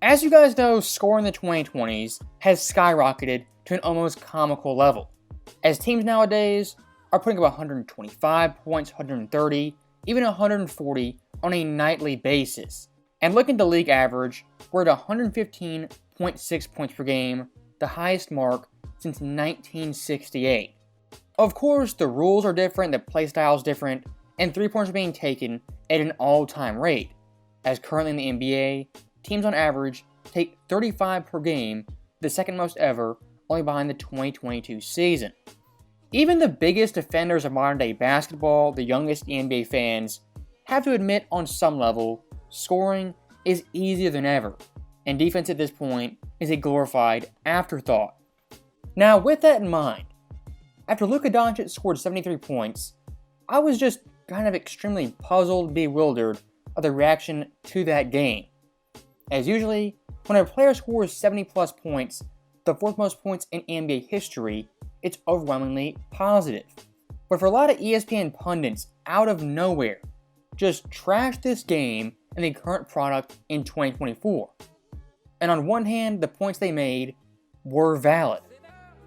As you guys know, scoring in the 2020s has skyrocketed to an almost comical level, as teams nowadays are putting up 125 points, 130, even 140 on a nightly basis. And looking at the league average, we're at 115.6 points per game, the highest mark since 1968. Of course, the rules are different, the play style is different, and 3-pointers are being taken at an all-time rate, as currently in the NBA, teams on average take 35 per game, the second most ever, only behind the 2022 season. Even the biggest defenders of modern day basketball, the youngest NBA fans, have to admit on some level, scoring is easier than ever, and defense at this point is a glorified afterthought. Now, with that in mind, after Luka Doncic scored 73 points, I was just kind of extremely puzzled, bewildered of the reaction to that game. As usually, when a player scores 70 plus points, the fourth most points in NBA history, it's overwhelmingly positive. But for a lot of ESPN pundits, out of nowhere, just trashed this game and the current product in 2024. And on one hand, the points they made were valid.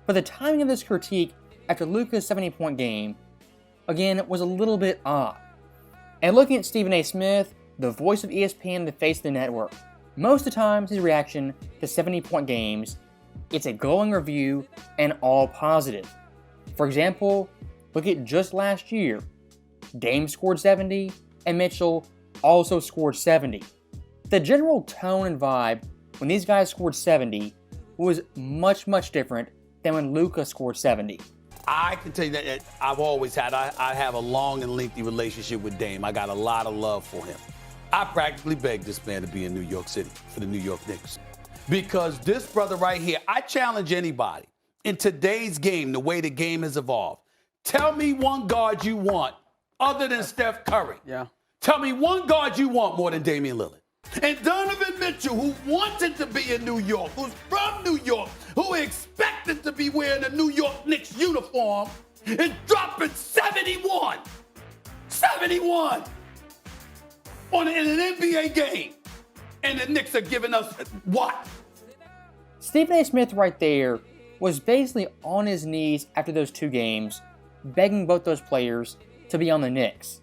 But the timing of this critique after Luka's 70-point game, again, was a little bit odd. And looking at Stephen A. Smith, the voice of ESPN, the face of the network, most of the times his reaction to 70-point games, it's a glowing review and all positive. For example, look at just last year. Dame scored 70 and Mitchell also scored 70. The general tone and vibe when these guys scored 70 was much different than when Luka scored 70. I can tell you that I have a long and lengthy relationship with Dame. I got a lot of love for him. I practically begged this man to be in New York City for the New York Knicks. Because this brother right here, I challenge anybody in today's game, the way the game has evolved. Tell me one guard you want other than Steph Curry. Yeah. Tell me one guard you want more than Damian Lillard. And Donovan Mitchell, who wanted to be in New York, who's from New York, who expected to be wearing a New York Knicks uniform, is dropping 71. 71 in an NBA game. And the Knicks are giving us what? Stephen A. Smith right there was basically on his knees after those two games, begging both those players to be on the Knicks.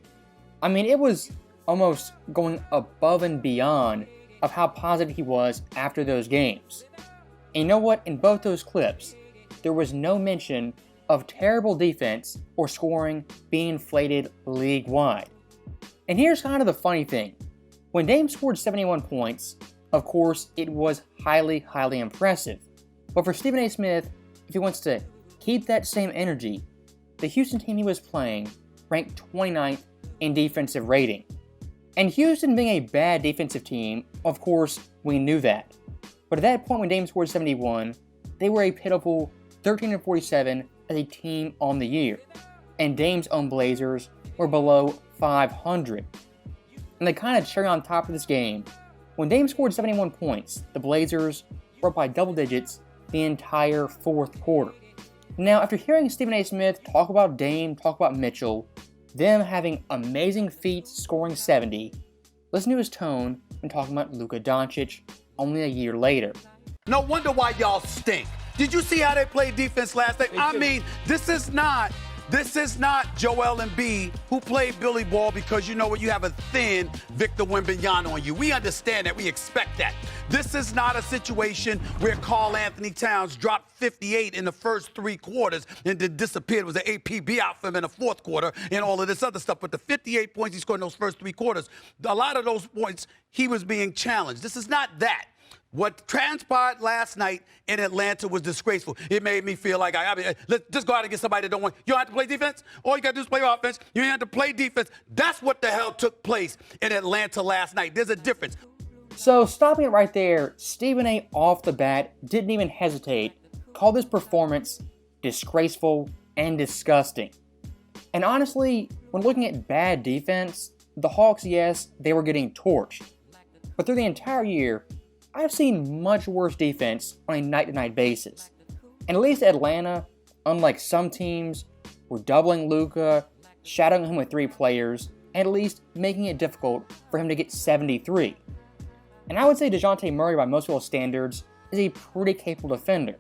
I mean, it was almost going above and beyond of how positive he was after those games. And you know what? In both those clips, there was no mention of terrible defense or scoring being inflated league-wide. And here's kind of the funny thing. When Dame scored 71 points, of course, it was highly impressive. But for Stephen A. Smith, if he wants to keep that same energy, the Houston team he was playing ranked 29th in defensive rating. And Houston being a bad defensive team, of course, we knew that. But at that point when Dame scored 71, they were a pitiful 13-47 as a team on the year. And Dame's own Blazers were below 500. And the kind of cherry on top of this game, when Dame scored 71 points, the Blazers were up by double digits the entire fourth quarter. Now, after hearing Stephen A. Smith talk about Dame, talk about Mitchell, them having amazing feats scoring 70, listen to his tone when talking about Luka Doncic only a year later. No wonder why y'all stink. Did you see how they played defense last night? I mean, this is not Joel Embiid who played Billy Ball because you know what, you have a thin Victor Wembanyama on you. We understand that. We expect that. This is not a situation where Karl Anthony Towns dropped 58 in the first three quarters and then disappeared. It was an APB out for him in the fourth quarter and all of this other stuff. But the 58 points he scored in those first three quarters, a lot of those points, he was being challenged. This is not that. What transpired last night in Atlanta was disgraceful. It made me feel like let's just go out and get somebody that don't want. You don't have to play defense. All you got to do is play offense. You don't have to play defense. That's what the hell took place in Atlanta last night. There's a difference. So stopping it right there, Stephen A. off the bat didn't even hesitate, called this performance disgraceful and disgusting. And honestly, when looking at bad defense, the Hawks, yes, they were getting torched. But through the entire year, I've seen much worse defense on a night-to-night basis. And at least Atlanta, unlike some teams, were doubling Luka, shadowing him with three players, and at least making it difficult for him to get 73. And I would say DeJounte Murray, by most people's standards, is a pretty capable defender.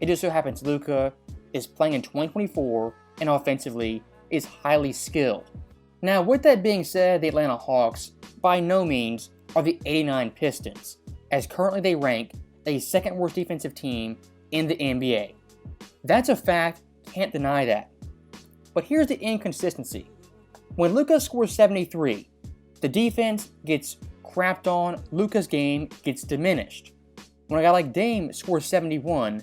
It just so happens Luka is playing in 2024 and offensively is highly skilled. Now, with that being said, the Atlanta Hawks by no means are the 89 Pistons, as currently they rank the second worst defensive team in the NBA. That's a fact, can't deny that. But here's the inconsistency. When Luka scores 73, the defense gets crapped on, Luka's game gets diminished. When a guy like Dame scores 71,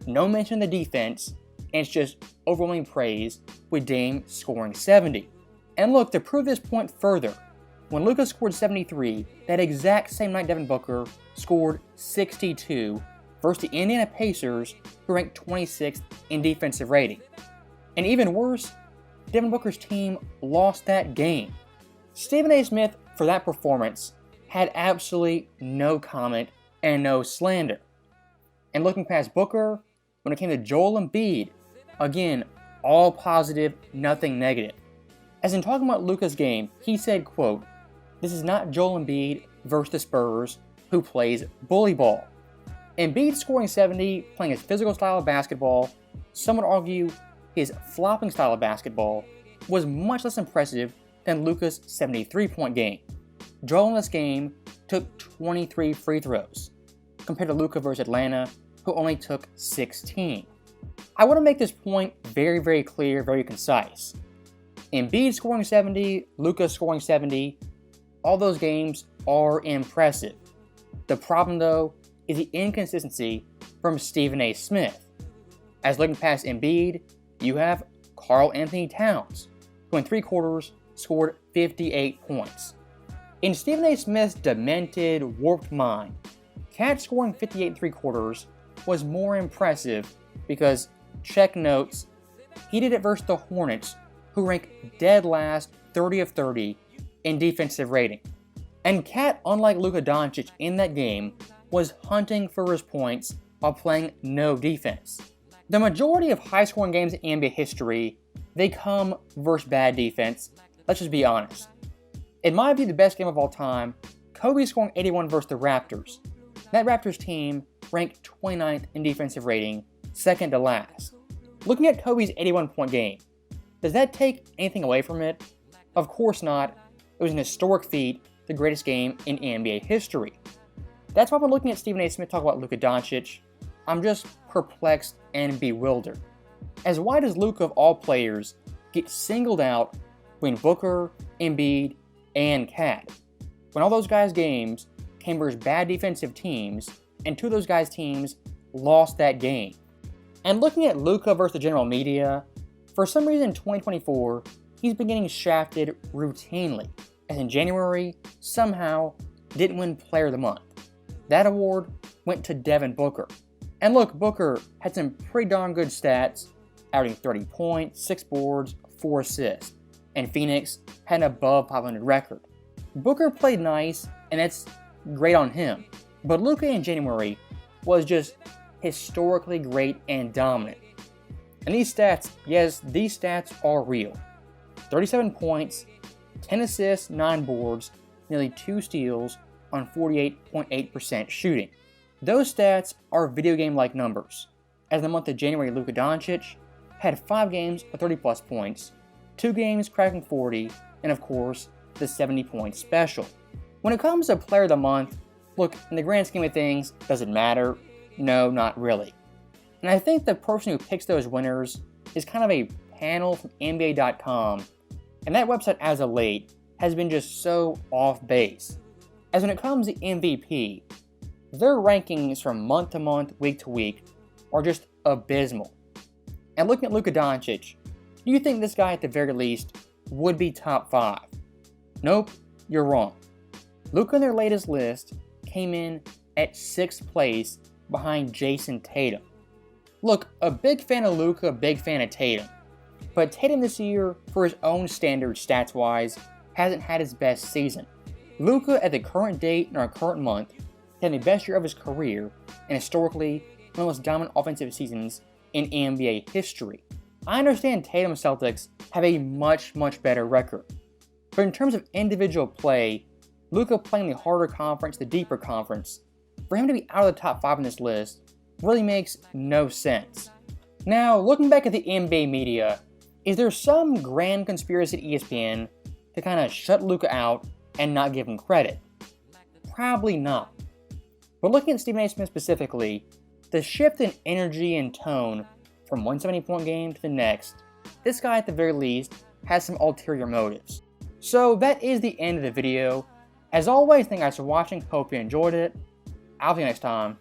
no mention of the defense, and it's just overwhelming praise with Dame scoring 70. And look, to prove this point further, when Luka scored 73, that exact same night Devin Booker scored 62 versus the Indiana Pacers, who ranked 26th in defensive rating. And even worse, Devin Booker's team lost that game. Stephen A. Smith, for that performance, had absolutely no comment and no slander. And looking past Booker, when it came to Joel Embiid, again, all positive, nothing negative. As in talking about Luka's game, he said, quote, "This is not Joel Embiid versus the Spurs, who plays bully ball." Embiid scoring 70, playing his physical style of basketball, some would argue his flopping style of basketball, was much less impressive than Luka's 73-point game. Joel in this game took 23 free throws, compared to Luka versus Atlanta, who only took 16. I want to make this point very, very clear, very concise. Embiid scoring 70, Luka scoring 70, all those games are impressive. The problem, though, is the inconsistency from Stephen A. Smith. As looking past Embiid, you have Karl Anthony Towns, who in 3 quarters scored 58 points. In Stephen A. Smith's demented, warped mind, Cat scoring 58 in 3 quarters was more impressive because, check notes, he did it versus the Hornets, who rank dead last 30 of 30 in defensive rating. And Cat, unlike Luka Doncic in that game, was hunting for his points while playing no defense. The majority of high-scoring games in NBA history, they come versus bad defense. Let's just be honest. It might be the best game of all time, Kobe scoring 81 versus the Raptors. That Raptors team ranked 29th in defensive rating, second to last. Looking at Kobe's 81-point game, does that take anything away from it? Of course not. It was an historic feat, the greatest game in NBA history. That's why when looking at Stephen A. Smith talk about Luka Doncic, I'm just perplexed and bewildered. As why does Luka of all players get singled out between Booker, Embiid, and Cat, when all those guys' games came versus bad defensive teams, and 2 of those guys' teams lost that game? And looking at Luka versus the general media, for some reason in 2024, he's been getting shafted routinely, as in January, somehow, didn't win Player of the Month. That award went to Devin Booker. And look, Booker had some pretty darn good stats, averaging 30 points, 6 boards, 4 assists, and Phoenix had an above 500 record. Booker played nice, and that's great on him, but Luka in January was just historically great and dominant. And these stats, yes, these stats are real. 37 points, 10 assists, 9 boards, nearly 2 steals on 48.8% shooting. Those stats are video game-like numbers, as in the month of January Luka Doncic had 5 games of 30-plus points, 2 games cracking 40, and of course, the 70-point special. When it comes to Player of the Month, look, in the grand scheme of things, does it matter? No, not really. And I think the person who picks those winners is kind of a panel from NBA.com, and that website as of late has been just so off base. As when it comes to MVP, their rankings from month to month, week to week, are just abysmal. And looking at Luka Doncic, do you think this guy at the very least would be top 5? Nope, you're wrong. Luka in their latest list came in at 6th place behind Jason Tatum. Look, a big fan of Luka, big fan of Tatum. But Tatum this year, for his own standards stats-wise, hasn't had his best season. Luka at the current date in our current month had the best year of his career and historically one of the most dominant offensive seasons in NBA history. I understand Tatum Celtics have a much, much better record. But in terms of individual play, Luka playing the harder conference, the deeper conference, for him to be out of the top 5 on this list really makes no sense. Now, looking back at the NBA media, is there some grand conspiracy at ESPN to kind of shut Luka out and not give him credit? Probably not. But looking at Stephen A. Smith specifically, the shift in energy and tone from one 70-point game to the next, this guy at the very least has some ulterior motives. So that is the end of the video. As always, thank you guys for watching, hope you enjoyed it. I'll see you next time.